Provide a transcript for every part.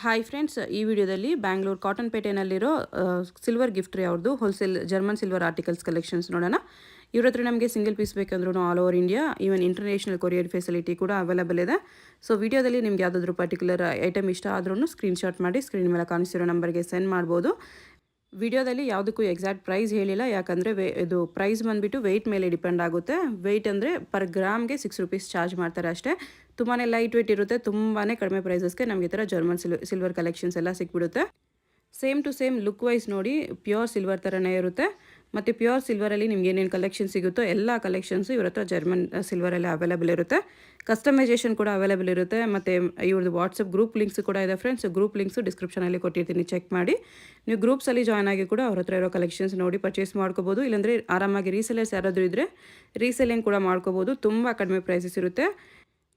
Hi friends, ಈ ವಿಡಿಯೋದಲ್ಲಿ ಬ್ಯಾಂಗ್ಳೂರು ಕಾಟನ್ ಪೇಟೆನಲ್ಲಿರೋ ಸಿಲ್ವರ್ ಗಿಫ್ಟ್ರಿ ಅವ್ರದ್ದು wholesale German silver articles collections ನೋಡೋಣ. ಇವ್ರ ಹತ್ರ ನಮಗೆ ಸಿಂಗಲ್ ಪೀಸ್ ಬೇಕಂದ್ರೂ all over India, even international courier facility ಕೂಡ ಅವೈಲೇಬಲ್ ಇದೆ. ಸೊ ವಿಡಿಯೋದಲ್ಲಿ ನಿಮ್ಗೆ ಯಾವುದಾದ್ರೂ ಪರ್ಟಿಕ್ಯುಲರ್ ಐಟಮ್ ಇಷ್ಟ ಆದ್ರೂ ಸ್ಕ್ರೀನ್ಶಾಟ್ ಮಾಡಿ ಸ್ಕ್ರೀನ್ ಮೇಲೆ ಕಾಣಿಸಿರೋ ನಂಬರ್ಗೆ ಸೆಂಡ್ ಮಾಡ್ಬೋದು. ವಿಡಿಯೋದಲ್ಲಿ ಯಾವುದಕ್ಕೂ ಎಕ್ಸಾಕ್ಟ್ ಪ್ರೈಸ್ ಹೇಳಿಲ್ಲ, ಯಾಕಂದರೆ ಇದು ಪ್ರೈಸ್ ಬಂದುಬಿಟ್ಟು ವೆಯ್ಟ್ ಮೇಲೆ ಡಿಪೆಂಡ್ ಆಗುತ್ತೆ. ವೆಯ್ಟ್ ಅಂದರೆ ಪರ್ ಗ್ರಾಮ್ಗೆ ₹6 ಚಾರ್ಜ್ ಮಾಡ್ತಾರೆ ಅಷ್ಟೇ. ತುಂಬಾ ಲೈಟ್ ವೆಯ್ಟ್ ಇರುತ್ತೆ, ತುಂಬಾ ಕಡಿಮೆ ಪ್ರೈಸಸ್ಗೆ ನಮಗೆ ಈ ಥರ ಜರ್ಮನ್ ಸಿಲ್ವರ್ ಕಲೆಕ್ಷನ್ಸ್ ಎಲ್ಲ ಸಿಕ್ಬಿಡುತ್ತೆ. Same to same look wise ನೋಡಿ ಪ್ಯೂರ್ ಸಿಲ್ವರ್ ಥರನೇ ಇರುತ್ತೆ. ಮತ್ತು ಪ್ಯೂರ್ ಸಿಲ್ವರಲ್ಲಿ ನಿಮ್ಗೆ ಏನೇನು ಕಲೆಕ್ಷನ್ ಸಿಗುತ್ತೋ ಎಲ್ಲ ಕಲೆಕ್ಷನ್ಸು ಇವ್ರ ಹತ್ರ ಜರ್ಮನ್ ಸಿಲ್ವರಲ್ಲಿ ಅವೈಲೇಬಲ್ ಇರುತ್ತೆ. ಕಸ್ಟಮೈಸೇಷನ್ ಕೂಡ ಅವೈಲೇಬಲ್ ಇರುತ್ತೆ. ಮತ್ತು ಇವ್ರದ್ದು ವಾಟ್ಸಪ್ ಗ್ರೂಪ್ ಲಿಂಕ್ಸ್ ಕೂಡ ಇದೆ ಫ್ರೆಂಡ್ಸ್. ಗ್ರೂಪ್ ಲಿಂಕ್ಸು ಡಿಸ್ಕ್ರಿಪ್ಷನಲ್ಲಿ ಕೊಟ್ಟಿರ್ತೀನಿ, ಚೆಕ್ ಮಾಡಿ. ನೀವು ಗ್ರೂಪ್ಸಲ್ಲಿ ಜಾಯ್ನ್ ಆಗಿ ಕೂಡ ಅವ್ರ ಹತ್ರ ಇರೋ ಕಲೆಕ್ಷನ್ಸ್ ನೋಡಿ ಪರ್ಚೇಸ್ ಮಾಡ್ಕೋಬೋದು. ಇಲ್ಲಾಂದರೆ ಆರಾಮಾಗಿ ರೀಸೆಲರ್ಸ್ ಯಾರಾದರೂ ಇದ್ದರೆ ರೀಸೆಲಿಂಗ್ ಕೂಡ ಮಾಡ್ಕೋಬೋದು. ತುಂಬ ಕಡಿಮೆ ಪ್ರೈಸಸ್ ಇರುತ್ತೆ.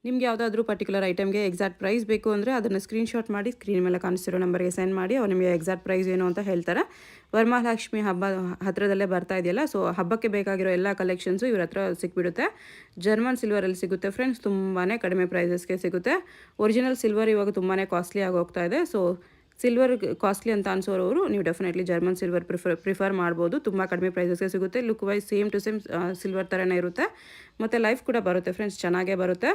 ನಿಮ್ಗೆ ಯಾವುದಾದ್ರೂ ಪರ್ಟಿಕ್ಯುಲರ್ ಐಟಮ್ಗೆ ಎಕ್ಸಾಕ್ಟ್ ಪ್ರೈಸ್ ಬೇಕು ಅಂದರೆ ಅದನ್ನು ಸ್ಕ್ರೀನ್ಶಾಟ್ ಮಾಡಿ ಸ್ಕ್ರೀನ್ ಮೇಲೆ ಕಾಣಿಸ್ತಿರೋ ನಂಬರ್ಗೆ ಸೆಂಡ್ ಮಾಡಿ. ಅವ್ರು ನಿಮಗೆ ಎಕ್ಸಾಕ್ಟ್ ಪ್ರೈಸ್ ಏನು ಅಂತ ಹೇಳ್ತಾರೆ. ವರಮಹಾಲಕ್ಷ್ಮಿ ಹಬ್ಬ ಹತ್ತಿರದಲ್ಲೇ ಬರ್ತಾ ಇದೆಯಲ್ಲ, ಸೊ ಹಬ್ಬಕ್ಕೆ ಬೇಕಾಗಿರೋ ಎಲ್ಲ ಕಲೆಕ್ಷನ್ಸು ಇವ್ರ ಹತ್ರ ಸಿಕ್ಬಿಡುತ್ತೆ. ಜರ್ಮನ್ ಸಿಲ್ವರಲ್ಲಿ ಸಿಗುತ್ತೆ ಫ್ರೆಂಡ್ಸ್, ತುಂಬಾ ಕಡಿಮೆ ಪ್ರೈಸಸ್ಗೆ ಸಿಗುತ್ತೆ. ಒರಿಜಿನಲ್ ಸಿಲ್ವರ್ ಇವಾಗ ತುಂಬಾ ಕಾಸ್ಟ್ಲಿ ಆಗಿ ಹೋಗ್ತಾ ಇದೆ. ಸೊ ಸಿಲ್ವರ್ ಕಾಸ್ಟ್ಲಿ ಅಂತ ಅನ್ಸೋರವರು ನೀವು ಡೆಫಿನೆಟ್ಲಿ ಜರ್ಮನ್ ಸಿಲ್ವರ್ ಪ್ರಿಫರ್ ಮಾಡ್ಬೋದು. ತುಂಬ ಕಡಿಮೆ ಪ್ರೈಸಸ್ಗೆ ಸಿಗುತ್ತೆ. Look wise same to same silver ಥರನೇ ಇರುತ್ತೆ. ಮತ್ತು ಲೈಫ್ ಕೂಡ ಬರುತ್ತೆ ಫ್ರೆಂಡ್ಸ್, ಚೆನ್ನಾಗೇ ಬರುತ್ತೆ.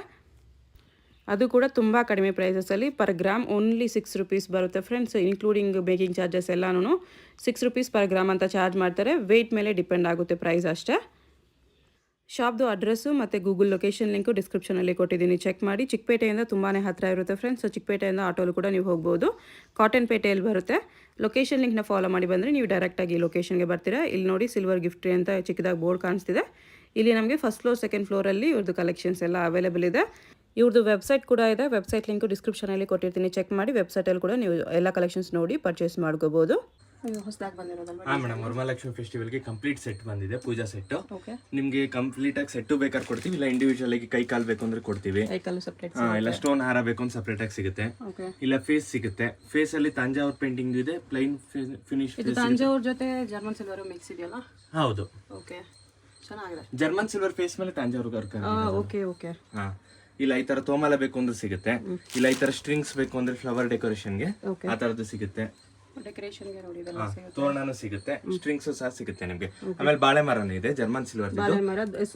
ಅದು ಕೂಡ ತುಂಬ ಕಡಿಮೆ ಪ್ರೈಸಸಲ್ಲಿ ಪರ್ ಗ್ರಾಮ್ ಓನ್ಲಿ ₹6 ಬರುತ್ತೆ ಫ್ರೆಂಡ್ಸ್, ಇನ್ಕ್ಲೂಡಿಂಗ್ ಮೇಕಿಂಗ್ ಚಾರ್ಜಸ್ ಎಲ್ಲನೂ ₹6 ಪರ್ ಗ್ರಾಮ್ ಅಂತ ಚಾರ್ಜ್ ಮಾಡ್ತಾರೆ. ವೆಯ್ಟ್ ಮೇಲೆ ಡಿಪೆಂಡ್ ಆಗುತ್ತೆ ಪ್ರೈಸ್ ಅಷ್ಟೇ. ಶಾಪ್ದು ಅಡ್ರೆಸ್ಸು ಮತ್ತು ಗೂಗಲ್ ಲೊಕೇಶನ್ ಲಿಂಕು ಡಿಸ್ಕ್ರಿಪ್ಷನಲ್ಲಿ ಕೊಟ್ಟಿದ್ದೀನಿ, ಚೆಕ್ ಮಾಡಿ. ಚಿಕ್ಕಪೇಟೆಯಿಂದ ತುಂಬಾ ಹತ್ತಿರ ಇರುತ್ತೆ ಫ್ರೆಂಡ್ಸ್. ಸೊ ಚಿಕ್ಕಪೇಟೆಯಿಂದ ಆಟೋಲು ಕೂಡ ನೀವು ಹೋಗ್ಬೋದು. ಕಾಟನ್ ಪೇಟೆಯಲ್ಲಿ ಬರುತ್ತೆ. ಲೊಕೇಶನ್ ಲಿಂಕ್ನ ಫಾಲೋ ಮಾಡಿ ಬಂದರೆ ನೀವು ಡೈರೆಕ್ಟಾಗಿ ಲೊಕೇಶನ್ಗೆ ಬರ್ತೀರಾ. ಇಲ್ಲಿ ನೋಡಿ ಸಿಲ್ವರ್ ಗಿಫ್ಟ್ರಿ ಅಂತ ಚಿಕ್ಕದಾಗಿ ಬೋರ್ಡ್ ಕಾಣಿಸ್ತಿದೆ. ಇಲ್ಲಿ ನಮಗೆ ಫಸ್ಟ್ ಫ್ಲೋರ್ ಸೆಕೆಂಡ್ ಫ್ಲೋರಲ್ಲಿ ಇವ್ರದ್ದು ಕಲೆಕ್ಷನ್ಸ್ ಎಲ್ಲ ಅವೈಲೇಬಲ್ ಇದೆ. ಇವ್ರದ್ದು ವೆಬ್ಸೈಟ್ ಕೂಡ ಇದೆ. ವೆಬ್ಸೈಟ್ ಲಿಂಕು ಡಿಸ್ಕ್ರಿಪ್ಷನಲ್ಲಿ ಕೊಟ್ಟಿರ್ತೀನಿ, ಚೆಕ್ ಮಾಡಿ. ವೆಬ್ಸೈಟಲ್ಲಿ ಕೂಡ ನೀವು ಎಲ್ಲ ಕಲೆಕ್ಷನ್ಸ್ ನೋಡಿ ಪರ್ಚೇಸ್ ಮಾಡ್ಕೋಬೋದು. ಹೊಸದಾಗಿ ಬಂದಿರೋದಲ್ಲ ಮೇಡಮ್, ವರಮಹಾಲಕ್ಷ್ಮಿ ಫೆಸ್ಟಿವಲ್ಗೆ ಕಂಪ್ಲೀಟ್ ಸೆಟ್ ಬಂದಿದೆ, ಪೂಜಾ ಸೆಟ್. ನಿಮಗೆ ಕಂಪ್ಲೀಟ್ ಆಗಿ ಸೆಟ್ ಬೇಕಾದ್ರೆ ಕೊಡ್ತೀವಿ, ಇಲ್ಲ ಇಂಡಿವಿಜುವಲ್ ಆಗಿ ಕೈ ಕಾಲು ಬೇಕು ಅಂದ್ರೆ ಕೊಡ್ತೀವಿ. ಇಲ್ಲ ಸ್ಟೋನ್ ಹಾರ ಬೇಕು ಅಂದ್ರೆ ಸಪರೇಟ್ ಆಗಿ ಸಿಗುತ್ತೆ, ಇಲ್ಲ ಫೇಸ್ ಸಿಗುತ್ತೆ. ಫೇಸ್ ಅಲ್ಲಿ ತಂಜಾವೂರ್ ಪೇಂಟಿಂಗ್ ಇದೆ, ಪ್ಲೈನ್ ಫಿನಿಶ್. ತಂಜಾವೂರ್ ಜೊತೆ ಜರ್ಮನ್ ಸಿಲ್ವರ್ ಮಿಕ್ಸ್ ಇದೆಯಲ್ಲ? ಹೌದು, ಓಕೆ, ಚೆನ್ನಾಗಿದೆ. ಜರ್ಮನ್ ಸಿಲ್ವರ್ ಫೇಸ್ ಮೇಲೆ ತಂಜಾವೂರ್ ವರ್ಕ್. Okay okay. ಹಾ, ಇಲ್ಲ ಈ ತರ ತೋಮಾಲ ಬೇಕು ಅಂದ್ರೆ ಸಿಗುತ್ತೆ, ಇಲ್ಲ ಈ ತರ ಸ್ಟ್ರಿಂಗ್ಸ್ ಬೇಕು ಅಂದ್ರೆ ಫ್ಲವರ್ ಡೆಕೋರೇಷನ್ಗೆ ಆ ತರದ್ದು ಸಿಗುತ್ತೆ. ಡೆಕೋರೇಷನ್ಗೆ ನೋಡಿ ತೋರಣನೂ ಸಿಗುತ್ತೆ, ಸ್ಟ್ರಿಂಗ್ಸ್ ಸಹ ಸಿಗುತ್ತೆ ನಿಮಗೆ. ಆಮೇಲೆ ಬಾಳೆ ಮರನೂ ಇದೆ ಜರ್ಮನ್ ಸಿಲ್ವರ್.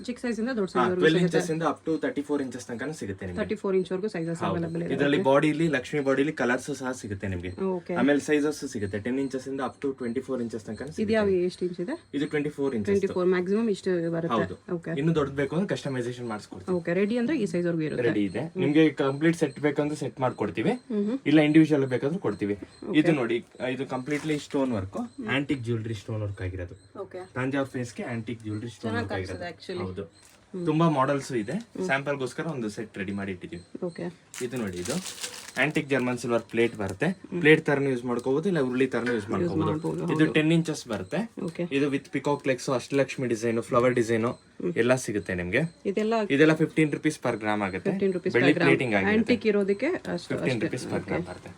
ಚಿಕ್ಕ ಸೈಜ್ ಇಂದ ದೊಡ್ಡ ಸೈಜ್ 12 ಇಂಚಸ್ ಇಂದ ಅಪ್ ಟು 34 ಇಂಚಸ್ ತನಕ ಸಿಗುತ್ತೆ ನಿಮಗೆ. 34 ಇಂಚ್ ವರೆಗೂ ಸೈಜಸ್ ಅವೈಲೇಬಲ್ ಇದೆ. ಇದರಲ್ಲಿ ಬಾಡಿಲಿ ಲಕ್ಷ್ಮಿ ಬಾಡಿಲಿ ಕಲರ್ಸ್ ಸಹ ಸಿಗುತ್ತೆ ನಿಮಗೆ. ಆಮೇಲೆ ಸೈಜಸ್ ಸಿಗುತ್ತೆ 10 ಇಂಚಸ್ ಇಂದ ಅಪ್ ಟು 24 ಇಂಚಸ್ ತನಕ ಸಿಗುತ್ತೆ. ಇದು ಯಾವ ಎಷ್ಟು ಇಂಚ್ ಇದೆ? ಇದು 24 ಇಂಚಸ್. 24 ಮ್ಯಾಕ್ಸಿಮಮ್ ಇಷ್ಟು ಬರುತ್ತೆ. ಹೌದು. ಓಕೆ, ಇನ್ನು ದೊಡ್ಡದು ಬೇಕು ಅಂದ್ರೆ ಕಸ್ಟಮೈಸೇಷನ್ ಮಾಡಿಸ್ಕೊಡ್ತೀವಿ. ಓಕೆ, ರೆಡಿ ಅಂದ್ರೆ ಈ ಸೈಜ್ ವರೆಗೂ ಇರುತ್ತೆ. ರೆಡಿ ಇದೆ. ನಿಮಗೆ ಕಂಪ್ಲೀಟ್ ಸೆಟ್ ಬೇಕಂದ್ರೆ ಸೆಟ್ ಮಾಡ್ಕೊಡ್ತೀವಿ, ಇಲ್ಲ ಇಂಡಿವಿಜುವಲ್ ಬೇಕಾದ್ರೂ ಕೊಡ್ತೀವಿ. ಇದು ನೋಡಿ, ಇದು completely stone work, antique jewellery stone work ಆಗಿರೋದು. ತಂಜಾವೂರ್ ಫೇಸ್ ಗೆ ಆಂಟಿಕ್ ಜ್ಯುವೆಲರಿ ಸ್ಟೋನ್ ವರ್ಕ್ ಆಗಿರೋದು. ಹೌದು, ತುಂಬಾ ಮಾಡೆಲ್ಸ್ ಇದೆ. ಸ್ಯಾಂಪಲ್ ಗೋಸ್ಕರ ಒಂದು ಸೆಟ್ ರೆಡಿ ಮಾಡಿ ಇಟ್ಟಿದ್ದೀವಿ. ಇದು ನೋಡಿ, ಇದು ಆಂಟಿಕ್ ಜರ್ಮನ್ ಸಿಲ್ವರ್ ಪ್ಲೇಟ್ ಬರುತ್ತೆ. ಪ್ಲೇಟ್ ತರನು ಯೂಸ್ ಮಾಡ್ಕೋಬಹುದು, ಇಲ್ಲ ಉರುಳಿ ತರನು ಯೂಸ್ ಮಾಡ್ಕೋಬಹುದು. ಇದು 10 ಇಂಚಸ್ ಬರುತ್ತೆ. ಇದು with peacock legs, Ashtalakshmi design, flower design ಎಲ್ಲ ಸಿಗುತ್ತೆ ನಿಮ್ಗೆ. ಇದೆಲ್ಲ ₹15 ಪರ್ ಗ್ರಾಮ್ ಆಗುತ್ತೆ. ಬೆಳ್ಳಿ ಪ್ಲೇಟಿಂಗ್ ಆಗಿದೆ. ₹15 ಪರ್ ಗ್ರಾಮ್ ಬರುತ್ತೆ.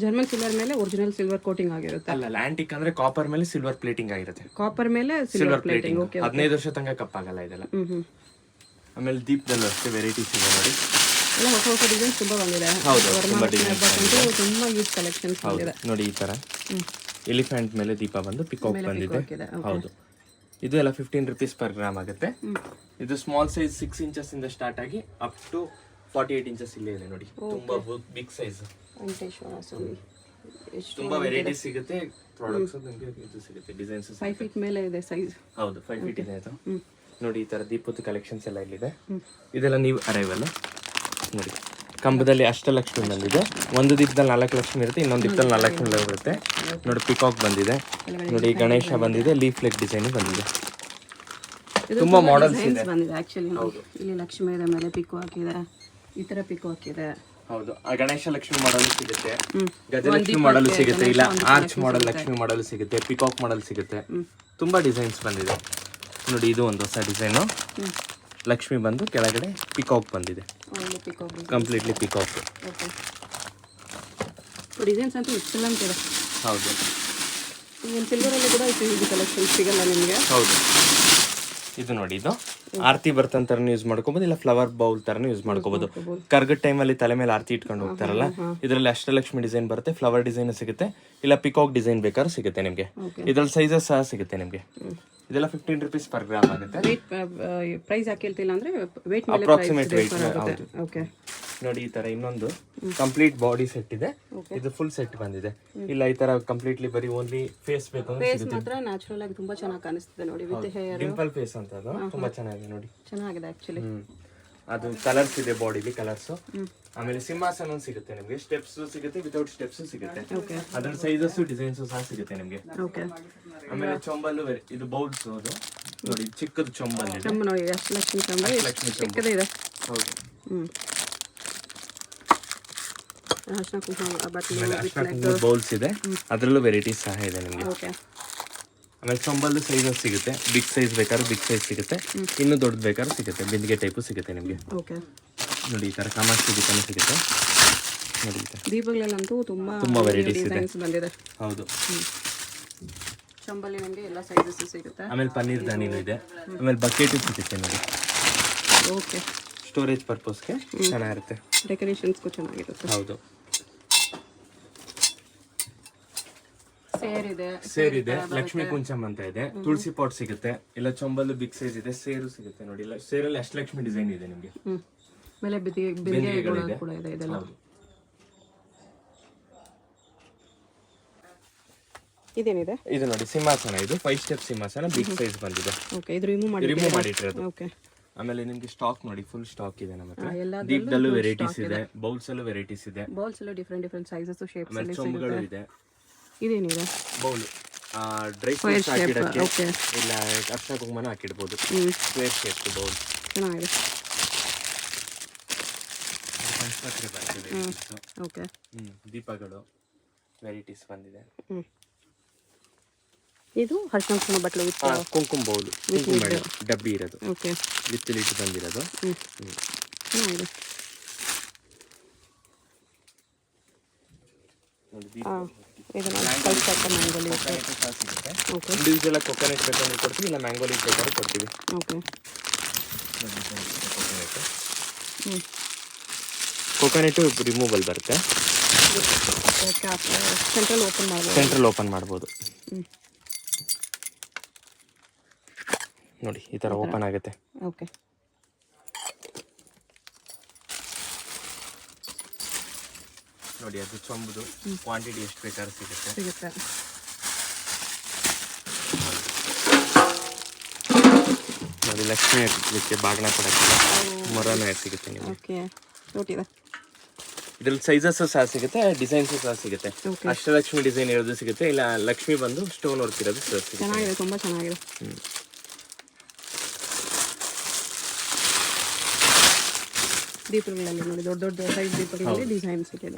ಜರ್ಮನ್ ಸಿಲ್ವರ್ ಮೇಲೆ ಒರಿಜಿನಲ್ ಸಿಲ್ವರ್ ಕೋಟಿಂಗ್ ಆಗಿರುತ್ತೆ. ಅಲ್ಲ, ಆಂಟಿಕ್ ಅಂದ್ರೆ ಕಾಪರ್ ಮೇಲೆ ಸಿಲ್ವರ್ ಪ್ಲೇಟಿಂಗ್ ಆಗಿರುತ್ತೆ. ಕಾಪರ್ ಮೇಲೆ ಸಿಲ್ವರ್ ಪ್ಲೇಟಿಂಗ್. 15 ವರ್ಷ ತನಕ ಕಪ್ಪಾಗಲ್ಲ ಇದೆಲ್ಲ. ಆಮೇಲೆ ದೀಪದಲ್ಲಿ ಅಷ್ಟೇ ವೆರೈಟೀಸ್ ಇದೆ ನೋಡಿ. ಎಲ್ಲ ಹೊಸ ಹೊಸ ಡಿಸೈನ್ಸ್ ತುಂಬಾ ಬಂದಿದೆ. ಹೌದು, ತುಂಬಾ ಯೂಸ್ ಕಲೆಕ್ಷನ್ಸ್ ಬಂದಿದೆ ನೋಡಿ. ಈ ತರ ಎಲಿಫೆಂಟ್ ಮೇಲೆ ದೀಪ ಬಂದು ಪಿಕಾಕ್ ಬಂದಿದೆ. ಹೌದು, ಇದು ಎಲ್ಲ ₹15 ಪರ್ ಗ್ರಾಮ್ ಆಗುತ್ತೆ. ಇದು ಸ್ಮಾಲ್ ಸೈಜ್ 6 ಇಂಚಸ್ ಇಂದ ಸ್ಟಾರ್ಟ್ ಆಗಿ ಅಪ್ ಟು 48 ಇಂಚಸ್ ಇಲ್ಲೇ ಇದೆ ನೋಡಿ. ತುಂಬಾ ಬಿಗ್ ಸೈಜ್, ತುಂಬಾ ವೆರೈಟಿ ಸಿಗುತ್ತೆ. ಪ್ರಾಡಕ್ಟ್ಸ್ ನಿಮಗೆ ಇದು ಸಿಗುತ್ತೆ, ಡಿಸೈನ್ಸ್ 5 ಫೀಟ್ ಮೇಲೆ ಇದೆ ಸೈಜ್. ಹೌದು, 5 ಫೀಟ್ ಇದೆ ಅದು. ನೋಡಿ, ಈ ತರ ದೀಪದ ಕಲೆಕ್ಷನ್ಸ್ ಎಲ್ಲ ಇಲ್ಲಿದೆ. ಇದೆಲ್ಲ ನೀವು ಅರೈವಲ್ ನೋಡಿ. ಕಂಬದಲ್ಲಿ ಅಷ್ಟಲಕ್ಷ್ಮಿ ಬಂದಿದೆ. ಒಂದು ದೀಪದಲ್ಲಿ 4 ಲಕ್ಷ್ಮಿ ಇರುತ್ತೆ, ಇನ್ನೊಂದು ದೀಪದಲ್ಲಿ 4 ಲಕ್ಷ್ಮಿ ಇರುತ್ತೆ. ನೋಡಿ, ಪಿಕಾಕ್ ಬಂದಿದೆ. ನೋಡಿ, ಗಣೇಶ ಬಂದಿದೆ, ಲೀಫ್ ಲೆಗ್ ಡಿಸೈನ್ ಬಂದಿದೆ. ತುಂಬಾ ಮಾಡೆಲ್ಸ್ ಇದೆ ಬಂದಿದೆ ಆಕ್ಚುಲಿ. ಇಲ್ಲಿ ಲಕ್ಷ್ಮಿ ಇದೆ, ಮೇಲೆ ಪಿಕಾಕ್ ಇದೆ, ಈ ತರ ಪಿಕಾಕ್ ಇದೆ. ಹೌದು, ಗಣೇಶ ಲಕ್ಷ್ಮಿ ಮಾಡಲ್ ಸಿಗುತ್ತೆ, ಗಜಲಕ್ಷ್ಮಿ ಮಾಡಲ್ ಸಿಗುತ್ತೆ, ಇಲ್ಲ ಆರ್ಚ್ ಮಾಡಲ್ ಲಕ್ಷ್ಮಿ ಮಾಡಲ್ ಸಿಗುತ್ತೆ, ಪಿಕಾಕ್ ಮಾಡಲ್ ಸಿಗುತ್ತೆ. ತುಂಬಾ ಡಿಸೈನ್ಸ್ ಬಂದಿದೆ ನೋಡಿ. ಇದು ಒಂದು ಹೊಸ ಡಿಸೈನು. ಲಕ್ಷ್ಮಿ ಬಂದು ಕೆಳಗಡೆ ಪಿಕಾಕ್ ಬಂದಿದೆ, ಕಂಪ್ಲೀಟ್ಲಿ ಪಿಕಾಕ್. ಡಿಸೈನ್ಸ್ ಅಂತೂ ಎಕ್ಸಲೆಂಟ್ ಇದೆ. ಹೌದು, ಸಿಲ್ವರ್ ಅಲ್ಲಿ ಕೂಡ ಇದು ಕಲೆಕ್ಷನ್ ಸಿಗಲ್ಲ ನಿಮಗೆ. ಹೌದು, ಇದು ನೋಡಿ, ಇದು ಆರತಿ ಬರ್ತನ್ ತರನು ಯೂಸ್ ಮಾಡ್ಕೋಬಹುದು, ಇಲ್ಲ ಫ್ಲವರ್ ಬೌಲ್ ತರನು ಯೂಸ್ ಮಾಡ್ಕೋಬಹುದು. ಕರ್ಗದ ಟೈಮಲ್ಲಿ ತಲೆ ಮೇಲೆ ಆರತಿ ಇಟ್ಕೊಂಡು ಹೋಗ್ತಾರಲ್ಲ, ಇದರಲ್ಲಿ ಅಷ್ಟಲಕ್ಷ್ಮಿ ಡಿಸೈನ್ ಬರುತ್ತೆ, ಫ್ಲವರ್ ಡಿಸೈನ್ ಸಿಗುತ್ತೆ, ಇಲ್ಲ ಪಿಕಾಕ್ ಡಿಸೈನ್ ಬೇಕಾದ್ರೂ ಸಿಗುತ್ತೆ ನಿಮಗೆ. ಇದ್ರಲ್ಲಿ ಸೈಜಸ್ ಸಹ ಸಿಗುತ್ತೆ ನಿಮಗೆ. ಇದೆಲ್ಲ 15 rupees per ಗ್ರಾಮ್ ಆಗುತ್ತೆ. ಪ್ರೈಸ್ ಯಾಕೆ ಹೇಳ್ತಿಲ್ಲ ಅಂದ್ರೆ weight ಮೇಲೆ ಅಪ್ರಾಕ್ಸಿಮೇಟ್ weight. ಹೌದು. ಓಕೆ ನೋಡಿ ಈ ತರ ಇನ್ನೊಂದು ಕಂಪ್ಲೀಟ್ ಬಾಡಿ ಸೆಟ್ ಇದೆ, ಇದು ಫುಲ್ ಸೆಟ್ ಬಂದಿದೆ. ಇಲ್ಲ ಈ ತರ ಕಂಪ್ಲೀಟ್ಲಿ ಬರೀ ಓನ್ಲಿ ಫೇಸ್ ಬೇಕು ಅಂದ್ರೆ ಫೇಸ್ ಮಾತ್ರ ನ್ಯಾಚುರಲ್ ಆಗಿ ತುಂಬಾ ಚೆನ್ನಾಗಿ ಕಾಣಿಸ್ತಿದೆ ನೋಡಿ, ವಿತ್ ಹೇರ್ ಡಿಂಪಲ್ ಫೇಸ್ ಅಂತ ಅದು ತುಂಬಾ ಚೆನ್ನಾಗಿದೆ ನೋಡಿ. ಚೆನ್ನಾಗಿದೆ ಆಕ್ಚುಲಿ. ಅದು ಕಲರ್ಸ್ ಇದೆ, ಬಾಡಿಲಿ ಕಲರ್ಸ್. ಆಮೇಲೆ ಸಿಂಹಾಸನ ಸಿಗುತ್ತೆ ನಿಮಗೆ, ಸ್ಟೆಪ್ಸ್ ಸಿಗುತ್ತೆ, ವಿತೌಟ್ ಸ್ಟೆಪ್ಸ್ ಸಿಗುತ್ತೆ. ಅದ್ರ ಸೈಜಸ್ ಡಿಸೈನ್ಸ್ ಸಹ ಸಿಗುತ್ತೆ ನಿಮಗೆ. ಓಕೆ. ಆಮೇಲೆ ಚೊಂಬಲ್ಲು ಇದು ಬೌಲ್ಸ್ ಅದು ನೋಡಿ, ಚಿಕ್ಕದು ಚೊಂಬಲ್ ಇದೆ. ಚೊಂಬ ನೋಡಿ, ಅಷ್ಟಲಕ್ಷ್ಮಿ ಚೊಂಬ ಚಿಕ್ಕದೇ ಇದೆ. ಹೌದು. ಅರ್ಶಿನ ಕುಂಕುಮ ಬಟ್ಲು ಬೌಲ್ಸ್ ಇದೆ, ಅದರಲ್ಲೂ ವೆರೈಟೀಸ್ ಸಹ ಇದೆ ನಿಮಗೆ. ಓಕೆ. ಆಮೇಲೆ ಚೊಂಬಲ್ಲು ಸೈಜಸ್ ಸಿಗುತ್ತೆ, ಬಿಗ್ ಸೈಜ್ ಬೇಕಾದ್ರೆ ಬಿಗ್ ಸೈಜ್ ಸಿಗುತ್ತೆ, ಇನ್ನೂ ದೊಡ್ಡದು ಬೇಕಾದ್ರೆ ಸಿಗುತ್ತೆ, ಬಿಂದಿಗೆ ಟೈಪು ಸಿಗುತ್ತೆ ನಿಮಗೆ. ಓಕೆ. ನೋಡಿ ಈ ತರ ಕಾಮಾಕ್ಷಿ ದೀಪನೂ ಸಿಗುತ್ತೆ ನೋಡಿ. ದೀಪಗಳಲ್ಲಂತೂ ತುಂಬಾ ವೆರೈಟೀಸ್ ಇದೆ. ಬಂದಿದೆ. ಹೌದು. ಚಂಬಲ್ಲಿ ನಮಗೆ ಎಲ್ಲ ಸೈಜಸ್ ಸಿಗುತ್ತೆ. ಆಮೇಲೆ ಪನ್ನೀರ್ ದಾನಿನೂ ಇದೆ, ಆಮೇಲೆ ಬಕೆಟ್ ಸಿಗುತ್ತೆ ನೋಡಿ. ಓಕೆ. ಸ್ಟೋರೇಜ್ ಪರ್ಪಸ್ಗೆ ಚೆನ್ನಾಗಿರುತ್ತೆ, ಡೆಕೋರೇಷನ್ಸ್ಗೂ ಚೆನ್ನಾಗಿರುತ್ತೆ. ಹೌದು. ಸೇರ್ ಇದೆ, ಲಕ್ಷ್ಮೀ ಕುಂಚಮ್ ಅಂತ ಇದೆ, ತುಳಸಿ ಪಾಟ್ ಸಿಗುತ್ತೆ, ಇಲ್ಲ ಚೊಂಬಲ್ಲು ಬಿಗ್ ಸೈಜ್ ಇದೆ, ಸೇರು ಸಿಗುತ್ತೆ ನೋಡಿ. ಇಲ್ಲ ಸೇರಲ್ಲಿ ಅಷ್ಟಲಕ್ಷ್ಮಿ ಡಿಸೈನ್ ಇದೆ ನಿಮಗೆ. ಮೇಲೆ ಬಿಂದಿಗೆಗಳು ಕೂಡ ಇದೆ ಇದೆಲ್ಲ. ಇದೇನಿದೆ? ಇದು ನೋಡಿ ಸಿಂಹಾಸನ, ಇದು 5 ಸ್ಟೆಪ್ ಸಿಂಹಾಸನ, ಬಿಗ್ ಸೈಜ್ ಬಂದಿದೆ. ಓಕೆ. ಇದು ರಿಮೂವ್ ಮಾಡಿಟ್ಟಿರೋದು. ಓಕೆ. ಆಮೇಲೆ ನಿಮ್ಗೆ ಸ್ಟಾಕ್ ನೋಡಿ, ಫುಲ್ ಸ್ಟಾಕ್ ಇದೆ ನಮ್ಮ ಹತ್ರ. ದೀಪದಲ್ಲೂ ವೆರೈಟೀಸ್ ಇದೆ, ಬೌಲ್ಸ್ ಅಲ್ಲೂ ವೆರೈಟೀಸ್ ಇದೆ. ಬೌಲ್ಸ್ ಎಲ್ಲ ಡಿಫರೆಂಟ್ ಸೈಜಸ್ ಶೇಪ್ಸ್ ಅಲ್ಲಿ ಚೊಂಬುಗಳು ಇದೆ. ಇದೇನಿದೆ? ಬೌಲ್ ಡ್ರೈ ಫ್ರೂಟ್ಸ್ ಹಾಕಿಡಕ್ಕೆ, ಇಲ್ಲ ಅರ್ಶಿನ ಕುಂಕುಮನ ಹಾಕಿಡ್ಬೋದು. ಸ್ಕ್ವೇರ್ ಶೇಪ್ ಬೌಲ್ ಚೆನ್ನಾಗಿದೆ. ಓಕೆ. ದೀಪಗಳು ವೆರೈಟೀಸ್ ಬಂದಿದೆ. ಇದು ಅರ್ಶಿನ ಕುಂಕುಮ ಬಟ್ಲು ವಿತ್ ಕುಂಕುಮ ಬೌಲ್, ಕುಂಕುಮ ಡಬ್ಬಿ ಇರೋದು. ಓಕೆ. ವಿತ್ ಲಿಡ್ ಬಂದಿರೋದು. ಚೆನ್ನಾಗಿದೆ. ಇಂಡಿವಿಜುವಲ್ ಆಗಿ ಕೊಕೊನಟ್ ಬೇಕಾದ್ರೆ ಕೊಡ್ತೀವಿ, ಇಲ್ಲ ಮ್ಯಾಂಗೋ ಲೀಫ್ ಬೇಕಾದ್ರೆ ಕೊಡ್ತೀವಿ. ಓಕೆ. ಕೊಕೊನಟ್ ರಿಮೂವಲ್ ಬರುತ್ತೆ, ಸೆಂಟ್ರಲ್ ಓಪನ್ ಮಾಡ್ಬೋದು ನೋಡಿ. ಈ ತರ ಓಪನ್ ಆಗುತ್ತೆ. ಓಕೆ. ನೋಡಿ ಅದು ಚೊಂಬುದು ಕ್ವಾಂಟಿಟಿ ಎಷ್ಟು ಬೇಕಾದ್ರೂ ಸಿಗುತ್ತೆ. ನೋಡಿ ಲಕ್ಷ್ಮಿ ಇದಕ್ಕೆ ಬಾಗಿನ ಕೊಡಕ್ಕಿಲ್ಲ, ಮೊರನೂ ಸಿಗುತ್ತೆ ನಿಮಗೆ. ಓಕೆ. ನೋಡಿದೆ. ಇದ್ರಲ್ಲಿ ಸೈಜಸ್ ಸಹ ಸಿಗುತ್ತೆ, ಡಿಸೈನ್ಸ್ ಸಹ ಸಿಗುತ್ತೆ. ಅಷ್ಟಲಕ್ಷ್ಮಿ ಡಿಸೈನ್ ಇರೋದು ಸಿಗುತ್ತೆ, ಇಲ್ಲ ಲಕ್ಷ್ಮಿ ಬಂದು ಸ್ಟೋನ್ ವರ್ಕ್ ಇರೋದು ಸಿಗುತ್ತೆ. ಚೆನ್ನಾಗಿದೆ, ತುಂಬಾ ಚೆನ್ನಾಗಿದೆ. ದೀಪಗಳಲ್ಲಿ ನೋಡಿ, ದೊಡ್ಡ ಸೈಜ್ ದೀಪಗಳಲ್ಲಿ ಡಿಸೈನ್ಸ್ ಇದೆ.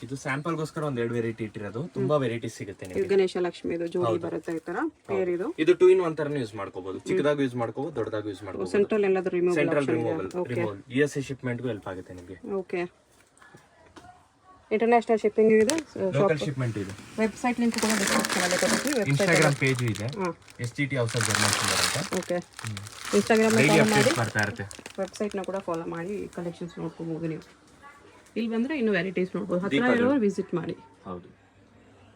ಇದು ಸ್ಯಾಂಪಲ್ಗೋಸ್ಕರ ಒಂದ್ 2 ವೆರೈಟಿ ಇಟ್ಟಿರೋದು, ತುಂಬಾ ವೆರೈಟೀಸ್ ಸಿಗುತ್ತೆ ನಿಮಗೆ. ಗಣೇಶ ಲಕ್ಷ್ಮಿ ಇದು ಜೋಡಿ ಬರುತ್ತೆ ಈ ತರ ಪೇರ್. ಇದು 2 in 1 ತರನು ಯೂಸ್ ಮಾಡ್ಕೋಬಹುದು, ಚಿಕ್ಕದಾಗೂ ಯೂಸ್ ಮಾಡ್ಕೋಬಹುದು, ದೊಡ್ಡದಾಗೂ ಯೂಸ್ ಮಾಡ್ಕೋಬಹುದು. ಸೆಂಟ್ರಲ್ ಎಲ್ಲಾದ್ರೂ ರಿಮೂವಲ್ USA ಶಿಪ್ಮೆಂಟ್ ಗೂ ಹೆಲ್ಪ್ ಆಗುತ್ತೆ ನಿಮಗೆ. ಓಕೆ. ಇಂಟರ್ನ್ಯಾಷನಲ್ ಶಿಪ್ಪಿಂಗ್ ಇದೆ, ಲೋಕಲ್ ಶಿಪ್ಮೆಂಟ್ ಇದೆ. ವೆಬ್ಸೈಟ್ ಲಿಂಕ್ ಕೂಡ ಡಿಸ್ಕ್ರಿಪ್ಷನ್ ಅಲ್ಲಿ ಕೊಡ್ತೀವಿ. ಇನ್ಸ್ಟಾಗ್ರಾಮ್ ಪೇಜ್ ಇದೆ, STT house of German silver ಅಂತ. ಓಕೆ. ಇನ್ಸ್ಟಾಗ್ರಾಮ್ ನ ಫಾಲೋ ಮಾಡಿ, ಬರ್ತಾ ಇರುತ್ತೆ. ವೆಬ್ಸೈಟ್ ನ ಕೂಡ ಫಾಲೋ ಮಾಡಿ ಕಲೆಕ್ಷನ್ಸ್ ನೋಡ್ಕೋಬಹುದು ನೀವು. ಇಲ್ಲಿ ಬಂದ್ರೆ ಇನ್ನು ವೆರೈಟೀಸ್ ನೋಡಬಹುದು, ಹತ್ರ ಇರೋರು ವಿಸಿಟ್ ಮಾಡಿ. ಹೌದು.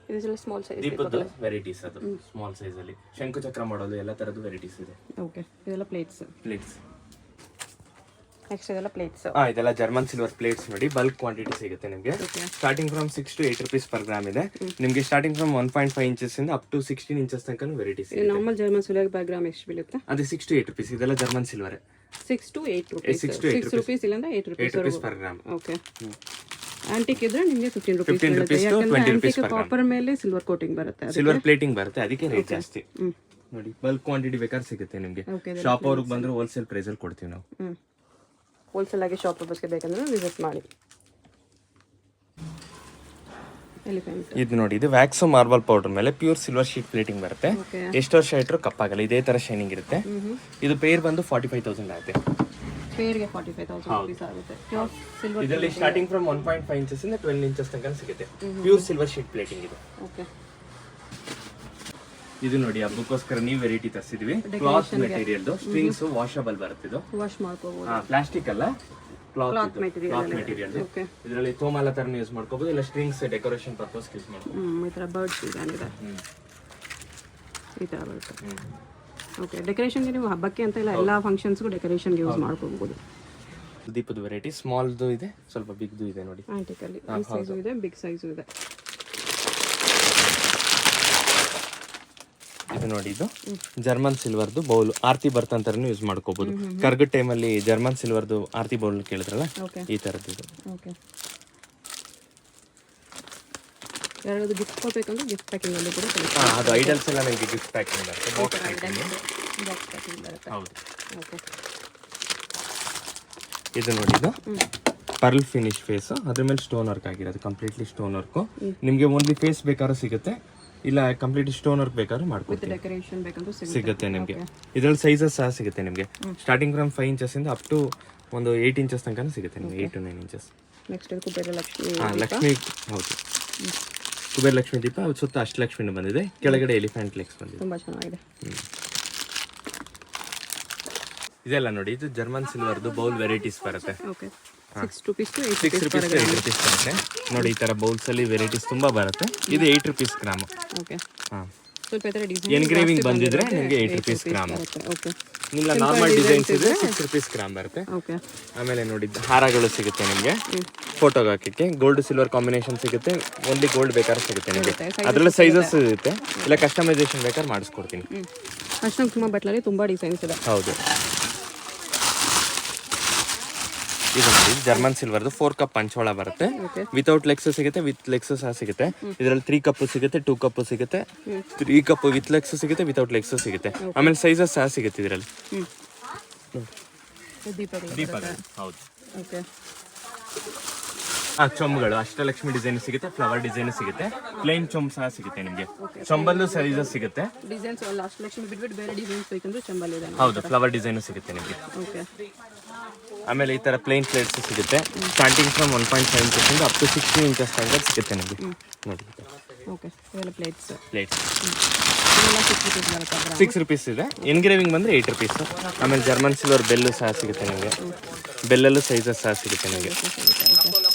ಇದೆಲ್ಲ ಸ್ಮಾಲ್ ಸೈಜ್ ದೀಪದ ವೆರೈಟೀಸ್, ಅದು ಸ್ಮಾಲ್ ಸೈಜ್ ಅಲ್ಲಿ ಶಂಕು ಚಕ್ರ ಮಾಡೋದು ಎಲ್ಲ ತರದ್ದು ವೆರೈಟೀಸ್ ಇದೆ. ಓಕೆ. ಇದೆಲ್ಲ ಪ್ಲೇಟ್ಸ್. ನೆಕ್ಸ್ಟ್ ಇದೆಲ್ಲ ಪ್ಲೇಟ್ಸ್. ಇದೆಲ್ಲ ಜರ್ಮನ್ ಸಿಲ್ವರ್ ಪ್ಲೇಟ್ಸ್ ನೋಡಿ, ಬಲ್ಕ್ ಕ್ವಾಂಟಿಟಿ ಸಿಗುತ್ತೆ ನಿಮಗೆ. Starting from 6 to 8 rupees per gram ಇದೆ ನಿಮಗೆ. ಸ್ಟಾರ್ಟಿಂಗ್ ಫ್ರಮ್ 1.5 inches ಇಂದ ಅಪ್ ಟು 16 inches ತನಕ ವೆರೈಟೀಸ್ ಇದೆ. Normal German silver per gram ಎಷ್ಟು ಬೀಳುತ್ತೆ? ಅದು 6 to 8 rupees. ಇದೆಲ್ಲ German silver. 6 to 8 rupees. 6 rupees ಇಲ್ಲ 8 rupees per gram. Okay. Antique ಇದ್ರೆ ನಿಮಗೆ 15 rupees to 20 rupees per gram. Copper ಮೇಲೆ ಸಿಲ್ವರ್ ಕೋಟಿಂಗ್ ಬರುತ್ತೆ, ಸಿಲ್ವರ್ ಪ್ಲೇಟಿಂಗ್ ಬರುತ್ತೆ, ಅದಕ್ಕೆ ರೇಟ್ ಜಾಸ್ತಿ. ನೋಡಿ ಬಲ್ಕ್ ಕ್ವಾಂಟಿಟಿ ಬೇಕಾದ್ರೆ ಸಿಗುತ್ತೆ ನಿಮಗೆ. ಶಾಪ್ ಅವ್ರಿಗೆ ಬಂದ್ರೆ ಹೋಲ್ಸೇಲ್ ಪ್ರೈಸ್ ಅಲ್ಲಿ ಕೊಡ್ತೀವಿ ನಾವು. ಹೋಲ್ಸೇಲ್ ಆಗಿ ಶಾಪ್ ಪರ್ಪಸ್ಗೆ ಬೇಕಂದ್ರೆ ವಿಸಿಟ್ ಮಾಡಿ. ಇದು ನೋಡಿ, ಇದು ವ್ಯಾಕ್ಸ್ ಮಾರ್ಬಲ್ ಪೌಡರ್ ಮೇಲೆ ಪ್ಯೂರ್ ಸಿಲ್ವರ್ ಶೀಟ್ ಪ್ಲೇಟಿಂಗ್ ಬರುತ್ತೆ. ಎಷ್ಟು ವರ್ಷ ಇಟ್ಟರು ಕಪ್ಪಾಗಲ್ಲ, ಇದೇ ತರ ಶೈನಿಂಗ್ ಇರುತ್ತೆ. ಇದು ಪೇರ್ ಬಂದು 45,000 ಆಗುತ್ತೆ. ಪೇರ್ಗೆ 45,000 rupees ಆಗುತ್ತೆ. ಪ್ಯೂರ್ ಸಿಲ್ವರ್ ಇದರಲ್ಲಿ ಸ್ಟಾರ್ಟಿಂಗ್ ಫ್ರಮ್ 1.5 inches ಇಂದ 12 inches ತನಕ ಸಿಗುತ್ತೆ. ಪ್ಯೂರ್ ಸಿಲ್ವರ್ ಶೀಟ್ ಪ್ಲೇಟಿಂಗ್ ಇದು. ಓಕೆ. ಇದು ನೋಡಿ ಹಬ್ಬಕ್ಕೋಸ್ಕರ ನೀವು ವೆರೈಟಿ ತರಿಸಿದ್ವಿ. ಕ್ಲಾತ್ ಮೆಟೀರಿಯಲ್, ಸ್ಟ್ರಿಂಗ್ಸ್ ವಾಷಬಲ್ ಬರುತ್ತೆ. ಇದು ವಾಶ್ ಮಾಡ್ಕೋಬಹುದು. ಪ್ಲಾಸ್ಟಿಕ್ ಅಲ್ಲ, ಕ್ಲಾತ್ ಮೆಟೀರಿಯಲ್. ಮೆಟೀರಿಯಲ್. ಇದರಲ್ಲಿ ತೋಮಾಲ ತರ ಯೂಸ್ ಮಾಡ್ಕೋಬಹುದು, ಇಲ್ಲ ಸ್ಟ್ರಿಂಗ್ಸ್ ಡೆಕೋರೇಷನ್ ಪರ್ಪಸ್ ಯೂಸ್ ಮಾಡ್ಕೋಬಹುದು. ಈ ತರ ಬರ್ಡ್ಸ್ ಇದೆ, ಈ ತರ ಬರುತ್ತೆ. ಓಕೆ, ಡೆಕೋರೇಷನ್ಗೆ ನೀವು ಹಬ್ಬಕ್ಕೆ ಅಂತ ಇಲ್ಲ, ಎಲ್ಲ ಫಂಕ್ಷನ್ಸ್ಗೂ ಡೆಕೋರೇಷನ್ಗೆ ಯೂಸ್ ಮಾಡ್ಕೋಬಹುದು. ದೀಪದ ವೆರೈಟಿ ಸ್ಮಾಲ್ದು ಇದೆ, ಸ್ವಲ್ಪ ಬಿಗ್ದು ಇದೆ ನೋಡಿ. ಆಂಟಿಕಲ್ಲಿ ಈ ಸೈಜು ಇದೆ, ಬಿಗ್ ಸೈಜು ಇದೆ. ಇದು ನೋಡಿ, ಇದು ಜರ್ಮನ್ ಸಿಲ್ವರ್ದು ಬೌಲ್, ಆರ್ತಿ ಬರ್ತಂತಾರನು ಯೂಸ್ ಮಾಡ್ಕೋಬಹುದು. ಕರ್ಗದ ಟೈಮಲ್ಲಿ ಜರ್ಮನ್ ಸಿಲ್ವರ್ದು ಆರ್ತಿ ಬೌಲ್ ಕೇಳಿದ್ರಲ್ಲ, ಈ ತರದ್ದು ಇದು. ಓಕೆ, ಯಾರಾದ್ರೂ ಗಿಫ್ಟ್ ಕೊಡ್ಬೇಕಂದ್ರೆ ಗಿಫ್ಟ್ ಪ್ಯಾಕಿಂಗ್ ಅಲ್ಲಿ ಕೂಡ ಅದು ಐಡಲ್ಸ್ ಎಲ್ಲ ನನಗೆ ಗಿಫ್ಟ್ ಪ್ಯಾಕಿಂಗ್ ಬರುತ್ತೆ, ಬಾಕ್ಸ್ ಪ್ಯಾಕಿಂಗ್. ಹೌದು. ಓಕೆ, ಇದು ನೋಡಿ, ಇದು ಪರ್ಲ್ ಫಿನಿಶ್ ಫೇಸ್, ಅದ್ರ ಮೇಲೆ ಸ್ಟೋನ್ ವರ್ಕ್ ಆಗಿರೋದು, ಕಂಪ್ಲೀಟ್ಲಿ ಸ್ಟೋನ್ ವರ್ಕ್. ನಿಮಗೆ ಓನ್ಲಿ ಫೇಸ್ ಬೇಕಾದ್ರೂ ಸಿಗುತ್ತೆ, ಇಲ್ಲ ಕಂಪ್ಲೀಟ್ ಸ್ಟೋನ್ ವರ್ಕ್ ಬೇಕಾದ್ರೂ ಮಾಡ್ಕೊಡ್ತೀವಿ. ಡೆಕೋರೇಷನ್ ಬೇಕಂದ್ರೆ ಸಿಗುತ್ತೆ ನಿಮಗೆ. ಇದರಲ್ಲಿ ಸೈಜಸ್ ಸಹ ಸಿಗುತ್ತೆ ನಿಮಗೆ, ಸ್ಟಾರ್ಟಿಂಗ್ ಫ್ರಮ್ 5 ಇಂಚಸ್ ಇಂದ ಅಪ್ ಟು ಒಂದು 8 ಇಂಚಸ್ ತನಕ ಸಿಗುತ್ತೆ ನಿಮಗೆ, 8 to 9 inches. Next Kubera Lakshmi. Lakshmi, ಹೌದು, ಕುಬೇರ ಲಕ್ಷ್ಮಿ ದೀಪ. ಅದು ಸುತ್ತ ಅಷ್ಟಲಕ್ಷ್ಮಿ ಬಂದಿದೆ, ಕೆಳಗಡೆ ಎಲಿಫೆಂಟ್ ಲೆಗ್ಸ್ ಬಂದಿದೆ, ತುಂಬಾ ಚೆನ್ನಾಗಿದೆ. ಇದೆಲ್ಲ ನೋಡಿ, ಇದು ಜರ್ಮನ್ ಸಿಲ್ವರ್ದು ಬೌಲ್ ವೆರೈಟೀಸ್ ಬರುತ್ತೆ. Okay, 6 rupees to 8 6 rupees to 8 rupees ಬರುತ್ತೆ ನೋಡಿ. ಈ ತರ ಬೌಲ್ಸ್ ಅಲ್ಲಿ ವೆರೈಟೀಸ್ ತುಂಬಾ ಬರುತ್ತೆ. ಇದು 8 rupees ಗ್ರಾಮ್. ಓಕೆ, ಹಾ, ಸ್ವಲ್ಪ ಈ ತರ ಡಿಸೈನ್ ಎನ್ಗ್ರೇವಿಂಗ್ ಬಂದಿದ್ರೆ ನಿಮಗೆ 8 rupees ಗ್ರಾಮ್. ಓಕೆ, ಇಲ್ಲ ನಾರ್ಮಲ್ ಡಿಸೈನ್ಸ್ ಇದ್ರೆ 6 rupees ಗ್ರಾಮ್ ಬರುತ್ತೆ. ಓಕೆ, ಆಮೇಲೆ ನೋಡಿ, ಹಾರಗಳು ಸಿಗುತ್ತೆ ನಿಮಗೆ ಫೋಟೋಗೆ ಹಾಕಕ್ಕೆ. ಗೋಲ್ಡ್ ಸಿಲ್ವರ್ ಕಾಂಬಿನೇಷನ್ ಸಿಗುತ್ತೆ, ಓನ್ಲಿ ಗೋಲ್ಡ್ ಬೇಕಾದ್ರೆ ಸಿಗುತ್ತೆ ನಿಮಗೆ. ಅದರಲ್ಲಿ ಸೈಜಸ್ ಇರುತ್ತೆ, ಇಲ್ಲ ಕಸ್ಟಮೈಸೇಷನ್ ಬೇಕಾದ್ರೆ ಮಾಡಿಸ್ಕೊಡ್ತೀನಿ. ಅಷ್ಟೊಂದು ತುಂಬಾ ಬಟ್ಲಲ್ಲಿ ತುಂಬಾ ಡಿಸೈನ್ಸ್ ಇದೆ. ಹೌದು. ಇದು ನೋಡಿ, ಜರ್ಮನ್ ಸಿಲ್ವರ್ದು 4 ಕಪ್ ಪಂಚೋಳ ಬರುತ್ತೆ. ವಿತೌಟ್ ಲೆಗ್ಸ್ ಸಿಗುತ್ತೆ, ವಿತ್ ಲೆಗ್ಸ್ ಸಹ ಸಿಗುತ್ತೆ. ಇದರಲ್ಲಿ 3 ಕಪ್ ಸಿಗುತ್ತೆ, 2 ಕಪ್ ಸಿಗುತ್ತೆ, 3 ಕಪ್ ವಿತ್ ಲೆಗ್ಸ್ ಸಿಗುತ್ತೆ, ವಿತೌಟ್ ಲೆಗ್ಸ್ ಸಿಗುತ್ತೆ. ಆಮೇಲೆ ಸೈಜಸ್ ಸಹ ಸಿಗುತ್ತೆ ಇದರಲ್ಲಿ. ದೀಪಗಳು, ಹೌದು. ಓಕೆ, ಚೊಂಬುಗಳು ಅಷ್ಟಲಕ್ಷ್ಮಿ ಡಿಸೈನ್ ಸಿಗುತ್ತೆ, ಫ್ಲವರ್ ಡಿಸೈನ್ ಸಿಗುತ್ತೆ, ಪ್ಲೇನ್ ಚೊಂಬ್ ಸಹ ಸಿಗುತ್ತೆ ನಿಮಗೆ. ಚೊಂಬಲ್ಲೂ ಸೈಜಸ್ ಸಿಗುತ್ತೆ. ಡಿಸೈನ್ಸ್ ಲಾಸ್ಟ್ ಲಕ್ಷ್ಮಿ ಬಿಟ್ಬಿಟ್ಟು ಬೇರೆ ಡಿಸೈನ್ಸ್ ಬೇಕಂದ್ರೆ ಚಂಬಲ್ ಇದೆ. ಹೌದು, ಫ್ಲವರ್ ಡಿಸೈನ್ ಸಿಗುತ್ತೆ ನಿಮಗೆ. ಓಕೆ, ಆಮೇಲೆ ಈ ತರ ಪ್ಲೇನ್ ಪ್ಲೇಟ್ಸ್ ಸಿಗುತ್ತೆ, ಸ್ಟಾರ್ಟಿಂಗ್ ಫ್ರಮ್ 1.5 ಇಂಚಸ್ ಇಂದ ಅಪ್ ಟು 16 ಇಂಚಸ್ ತನಕ ಸಿಗುತ್ತೆ ನಿಮಗೆ ನೋಡಿ. ಓಕೆ, ಇವೆಲ್ಲ ಪ್ಲೇಟ್ಸ್. 6 rupees ಇದೆ. ಎನ್ಗ್ರೇವಿಂಗ್ ಬಂದ್ರೆ 8 rupees. ಆಮೇಲೆ ಜರ್ಮನ್ ಸಿಲ್ವರ್ ಬೆಲ್ಲು ಸಹ ಸಿಗುತ್ತೆ ನಿಮಗೆ, ಬೆಲ್ಲಲ್ಲೂ ಸೈಜಸ್ ಸಹ ಸಿಗುತ್ತೆ ನಿಮಗೆ.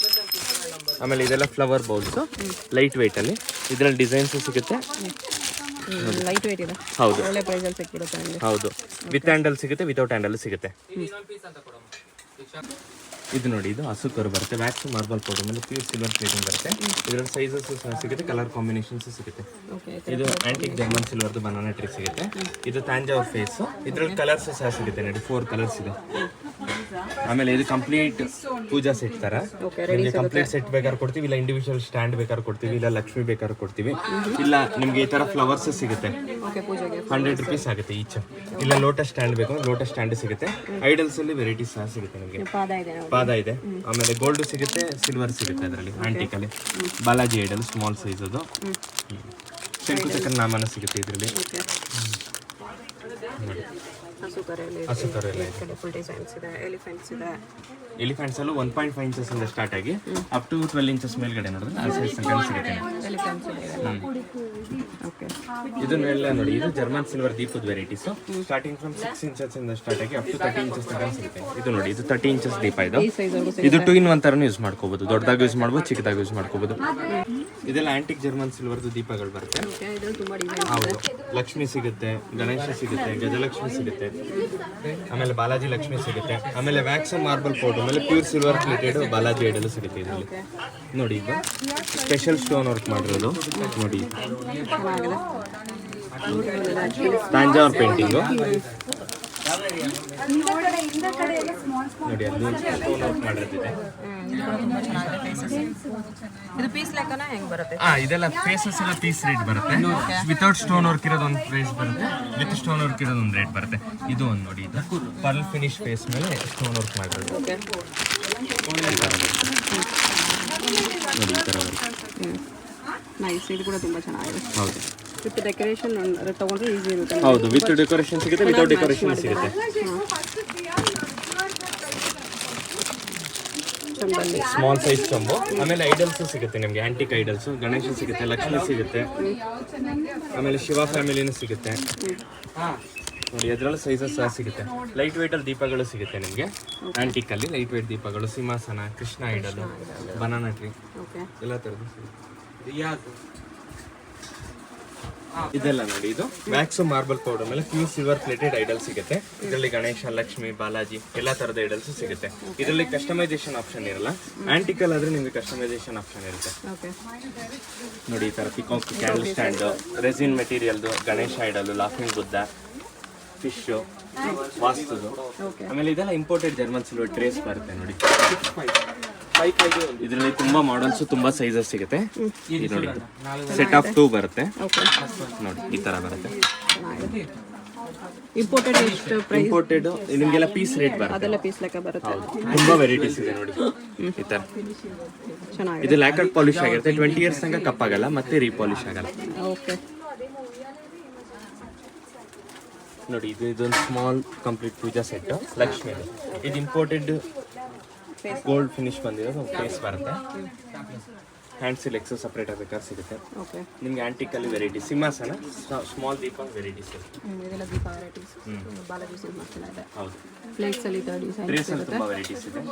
ಆಮೇಲೆ ಇದೆಲ್ಲ ಫ್ಲವರ್ ಬೌಲ್ಸ್, ಲೈಟ್ ವೆಯ್ಟ್ ಅಲ್ಲಿ. ಇದರಲ್ಲಿ ಡಿಸೈನ್ಸ್ ಸಿಗುತ್ತೆ, ಲೈಟ್ ವೇಟ್ ಇದೆ. ಹೌದು, ಒಳ್ಳೆ ಪ್ರೈಸ್ ಅಲ್ಲಿ ಸಿಕ್ಬಿಡುತ್ತೆ ನಿಮಗೆ. ಹೌದು, ವಿತ್ ಹ್ಯಾಂಡಲ್ ಸಿಗುತ್ತೆ, ವಿತೌಟ್ ಹ್ಯಾಂಡಲ್ ಸಿಗುತ್ತೆ. ಇದು ನೋಡಿ, ಇದು ಹಸುಕರು ಬರುತ್ತೆ, ವ್ಯಾಕ್ಸ್ ಮಾರ್ಬಲ್ ಪೌಡರ್ ಮೇಲೆ ಪ್ಯೂರ್ ಸಿಲ್ವರ್ ಪ್ಲೇಟಿಂಗ್ ಬರುತ್ತೆ. ಇದರಲ್ಲಿ ಸೈಜಸ್ ಸಹ ಸಿಗುತ್ತೆ, ಕಲರ್ ಕಾಂಬಿನೇಷನ್ಸ್ ಸಿಗುತ್ತೆ. ಇದು ಆಂಟಿಕ್ ಜರ್ಮನ್ ಸಿಲ್ವರ್ದು ಬನಾನಾ ಟ್ರೀ ಸಿಗುತ್ತೆ. ಇದು ತಾಂಜಾವೂರ್ ಫೇಸ್, ಇದರಲ್ಲಿ ಕಲರ್ಸ್ ಸಹ ಸಿಗುತ್ತೆ ನೋಡಿ, 4 ಕಲರ್ಸ್ ಇದೆ. ಆಮೇಲೆ ಇದು ಕಂಪ್ಲೀಟ್ ಪೂಜಾ ಸೆಟ್ ತರ ನಿಮಗೆ ಕಂಪ್ಲೀಟ್ ಸೆಟ್ ಬೇಕಾದ್ರೆ ಕೊಡ್ತೀವಿ, ಇಲ್ಲ ಇಂಡಿವಿಜುವಲ್ ಸ್ಟ್ಯಾಂಡ್ ಬೇಕಾದ್ರೆ ಕೊಡ್ತೀವಿ, ಇಲ್ಲ ಲಕ್ಷ್ಮಿ ಬೇಕಾದ್ರೆ ಕೊಡ್ತೀವಿ, ಇಲ್ಲ ನಿಮಗೆ ಈ ತರ ಫ್ಲವರ್ಸ್ ಸಿಗುತ್ತೆ. 100 rupees ಆಗುತ್ತೆ ಈಚ್. ಇಲ್ಲ ಲೋಟಸ್ ಸ್ಟ್ಯಾಂಡ್ ಬೇಕು, ಲೋಟಸ್ ಸ್ಟ್ಯಾಂಡ್ ಸಿಗುತ್ತೆ. ಐಡಲ್ಸ್ ಅಲ್ಲಿ ವೆರೈಟೀಸ್ ಸಹ ಸಿಗುತ್ತೆ ನಿಮಗೆ. ಪಾದ ಇದೆ, ಆಮೇಲೆ ಗೋಲ್ಡ್ ಸಿಗುತ್ತೆ, ಸಿಲ್ವರ್ ಸಿಗುತ್ತೆ. ಅದರಲ್ಲಿ ಆಂಟಿಕ್ ಅಲ್ಲಿ ಬಾಲಾಜಿ ಐಡಲ್ ಸ್ಮಾಲ್ ಸೈಜ್, ಅದು ಶಂಕುಚಕ್ರ ನಾಮನ ಸಿಗುತ್ತೆ ಇದರಲ್ಲಿ. ಎಲಿಫೆಂಟ್ಸ್ ಅಲ್ಲೂ 1.5 ಇಂಚಸ್ ಇಂದ ಸ್ಟಾರ್ಟ್ ಆಗಿ ಅಪ್ ಟು 12 ಇಂಚಸ್ ಮೇಲ್ಗಡೆ ನೋಡಿದ್ರೆ ಆ ಸೈಜ್ ತನಕ ಸಿಗುತ್ತೆ. ಇದನ್ನೆಲ್ಲ ನೋಡಿ, ಇದು ಜರ್ಮನ್ ಸಿಲ್ವರ್ ದೀಪದ ವೆರೈಟೀಸ್, ಸ್ಟಾರ್ಟಿಂಗ್ ಫ್ರಮ್ 6 ಇಂಚಸ್ ಇಂದ ಸ್ಟಾರ್ಟ್ ಆಗಿ ಅಪ್ ಟು 30 ಇಂಚಸ್ ತನಕ ಸಿಗುತ್ತೆ. ಇದು ನೋಡಿ, ಇದು 30 ಇಂಚಸ್ ದೀಪ. ಇದು 2 in 1 ತರನು ಯೂಸ್ ಮಾಡ್ಕೋಬಹುದು, ದೊಡ್ಡದಾಗಿ ಯೂಸ್ ಮಾಡ್ಬೋದು, ಚಿಕ್ಕದಾಗಿ ಯೂಸ್ ಮಾಡ್ಕೋಬಹುದು. ಇದೆಲ್ಲ ಆಂಟಿಕ್ ಜರ್ಮನ್ ಸಿಲ್ವರ್ದು ದೀಪಗಳು ಬರುತ್ತೆ. ಹೌದು, ಲಕ್ಷ್ಮಿ ಸಿಗುತ್ತೆ, ಗಣೇಶ ಸಿಗುತ್ತೆ, ಗಜಲಕ್ಷ್ಮಿ ಸಿಗುತ್ತೆ, ಆಮೇಲೆ ಬಾಲಾಜಿ ಲಕ್ಷ್ಮಿ ಸಿಗುತ್ತೆ. ಆಮೇಲೆ ವ್ಯಾಕ್ಸ್ ಮಾರ್ಬಲ್ ಪೌಡರ್ ಮೇಲೆ pure silver plated Balaji idol ಸಿಗುತ್ತೆ ಇದರಲ್ಲಿ ನೋಡಿ. ಇದು ಸ್ಪೆಷಲ್ ಸ್ಟೋನ್ ವರ್ಕ್ ಮಾಡಿರೋದು ನೋಡಿ, ತಾಂಜಾವೂರ್ ಪೇಂಟಿಂಗು ನೋಡಿ, ಅದು ಸ್ಟೋನ್ ವರ್ಕ್ ಮಾಡಿರೋದಿದೆ. ಇದು ಪೀಸ್ ಲೆಕ್ಕನ ಹೆಂಗ್ ಬರುತ್ತೆ? ಇದೆಲ್ಲ ಫೇಸಸ್ ಎಲ್ಲ ಪೀಸ್ ರೇಟ್ ಬರುತ್ತೆ. ವಿತೌಟ್ ಸ್ಟೋನ್ ವರ್ಕ್ ಇರೋದು ಒಂದು ಪ್ರೈಸ್ ಬರುತ್ತೆ, ವಿತ್ ಸ್ಟೋನ್ ವರ್ಕ್ ಇರೋದು ಒಂದು ರೇಟ್ ಬರುತ್ತೆ. ಇದು ಒಂದು ನೋಡಿ, ಇದು ಪರ್ಲ್ ಫಿನಿಶ್ ಫೇಸ್ ಮೇಲೆ ಸ್ಟೋನ್ ವರ್ಕ್ ಮಾಡಿರೋದು ನೋಡಿ, ಈ ಥರ ಬರುತ್ತೆ. ನೈಸ್, ಇದು ಕೂಡ ತುಂಬಾ ಚೆನ್ನಾಗಿದೆ. ಹೌದು, ವಿತ್ ಡೆಕೋರೇಷನ್ ತಗೊಂಡ್ರೆ ಈಸಿ ಇರುತ್ತೆ. ಹೌದು, ವಿತ್ ಡೆಕೋರೇಷನ್ ಸಿಗುತ್ತೆ, ವಿತೌಟ್ ಡೆಕೋರೇಷನ್ ಸಿಗುತ್ತೆ. ಚಂಬಲ್ಲಿ. ಸ್ಮಾಲ್ ಸೈಜ್ ಚಂಬು. ಆಮೇಲೆ ಐಡಲ್ಸ್ ಸಿಗುತ್ತೆ ನಿಮಗೆ, ಆಂಟಿಕ್ ಐಡಲ್ಸ್, ಗಣೇಶ ಸಿಗುತ್ತೆ, ಲಕ್ಷ್ಮಿ ಸಿಗುತ್ತೆ, ಆಮೇಲೆ ಶಿವ ಫ್ಯಾಮಿಲಿನೂ ಸಿಗುತ್ತೆ ನೋಡಿ. ಅದರಲ್ಲೂ ಸೈಜಸ್ ಸಹ ಸಿಗುತ್ತೆ. ಲೈಟ್ ವೇಟ್ ಅಲ್ಲಿ ದೀಪಗಳು ಸಿಗುತ್ತೆ ನಿಮಗೆ ಆಂಟಿಕ್ ಅಲ್ಲಿ. ಲೈಟ್ ವೇಟ್ ದೀಪಗಳು, ಸಿಂಹಾಸನ, ಕೃಷ್ಣ ಐಡಲು, ಬನಾನಾ ಟ್ರೀ, ಎಲ್ಲ ಥರದ್ದು ಸಿಗುತ್ತೆ. ಇದೆಲ್ಲ ನೋಡಿ, ಇದು ವ್ಯಾಕ್ಸ್ ಮಾರ್ಬಲ್ ಪೌಡರ್ ಮೇಲೆ ಪ್ಯೂರ್ ಸಿಲ್ವರ್ ಪ್ಲೇಟೆಡ್ ಐಡಲ್ ಸಿಗುತ್ತೆ. ಇದರಲ್ಲಿ ಗಣೇಶ, ಲಕ್ಷ್ಮಿ, ಬಾಲಾಜಿ ಎಲ್ಲಾ ತರದ ಐಡಲ್ಸ್ ಸಿಗುತ್ತೆ. ಇದರಲ್ಲಿ ಕಸ್ಟಮೈಸೇಷನ್ ಆಪ್ಷನ್ ಇರಲ್ಲ. ಆಂಟಿಕಲ್ ಆದ್ರೆ ನಿಮಗೆ ಕಸ್ಟಮೈಸೇಷನ್ ಆಪ್ಷನ್ ಇರುತ್ತೆ ನೋಡಿ. ಈ ತರ ಪಿಕಾಕ್ ಕ್ಯಾಂಡಲ್ ಸ್ಟ್ಯಾಂಡ್, ರೆಸಿನ್ ಮೆಟೀರಿಯಲ್ದು Ganesha idol, laughing Buddha, fish, ವಾಸ್ತುದು. ಆಮೇಲೆ ಇದೆಲ್ಲ ಇಂಪೋರ್ಟೆಡ್ ಜರ್ಮನ್ ಸಿಲ್ವರ್ ಟ್ರೇಸ್ ಬರುತ್ತೆ ನೋಡಿ. ಇದರಲ್ಲಿ ತುಂಬಾ ಮಾಡೆಲ್ಸ್, ತುಂಬಾ ಸೈಜಸ್ ಸಿಗುತ್ತೆ. ಇದು ನೋಡಿ, ಸೆಟ್ ಆಫ್ 2 ಬರುತ್ತೆ ನೋಡಿ, ಈ ತರ ಬರುತ್ತೆ. ಇಂಪೋರ್ಟೆಡ್ ಎಷ್ಟು ಪ್ರೈಸ್? ಇಂಪೋರ್ಟೆಡ್ ನಿಮಗೆಲ್ಲ ಪೀಸ್ ರೇಟ್ ಬರುತ್ತೆ, ಅದೆಲ್ಲ ಪೀಸ್ ಲೆಕ್ಕ ಬರುತ್ತೆ. ತುಂಬಾ ವೆರೈಟೀಸ್ ಇದೆ ನೋಡಿ. ಈ ತರ ಚೆನ್ನಾಗಿದೆ. ಇದು ಲ್ಯಾಕರ್ಡ್ ಪಾಲಿಶ್ ಆಗಿರುತ್ತೆ. 20 ಇಯರ್ಸ್ ತನಕ ಕಪ್ಪಾಗಲ್ಲ, ಮತ್ತೆ ರೀಪಾಲಿಶ್ ಆಗಲ್ಲ. ಓಕೆ ನೋಡಿ, ಇದೊಂದು ಸ್ಮಾಲ್ ಕಂಪ್ಲೀಟ್ ಪೂಜಾ ಸೆಟ್ ಲಕ್ಷ್ಮಿ. ಇದು ಇಂಪೋರ್ಟೆಡ್ ಗೋಲ್ಡ್ ಫಿನಿಶ್ ಬಂದಿರೋದು ಫೇಸ್ ಬರುತ್ತೆ. ಹ್ಯಾಂಡ್ ಸಿಲೆಕ್ಸ್ ಸಪ್ರೇಟ್ ಆಗಬೇಕಾದ್ರೆ ಸಿಗುತ್ತೆ ನಿಮಗೆ. ಆಂಟಿಕ್ ಅಲ್ಲಿ ವೆರೈಟಿ, ಸಿಂಹಾಸನ, ಸ್ಮಾಲ್ ದೀಪ ವೆರೈಟೀಸ್ ಇದೆಲ್ಲ ದೀಪ ವೆರೈಟೀಸ್. ಬಾಲಾಜಿ ಸಿಂಹಾಸನ ಇದೆ. ಹೌದು, ಪ್ಲೇಟ್ಸ್ ಅಲ್ಲಿ ಟ್ರೇಸ್ ಅಲ್ಲಿ ತುಂಬಾ ವೆರೈಟೀಸ್ ಇದೆ.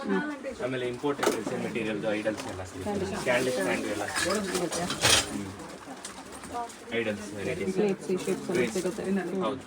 ಆಮೇಲೆ ಇಂಪೋರ್ಟೆಡ್ ರೆಸಿನ್ ಮೆಟೀರಿಯಲ್ ಐಡಲ್ಸ್ ಎಲ್ಲ ಸಿಗುತ್ತೆ. ಕ್ಯಾಂಡಲ್ ಸ್ಟ್ಯಾಂಡ್ ಎಲ್ಲ ಐಡಲ್ಸ್ ವೆರೈಟೀಸ್. ಪ್ಲೇಟ್ಸ್ ಶೇಪ್ಸ್ ಎಲ್ಲ ಸಿಗುತ್ತೆ. ಹೌದು.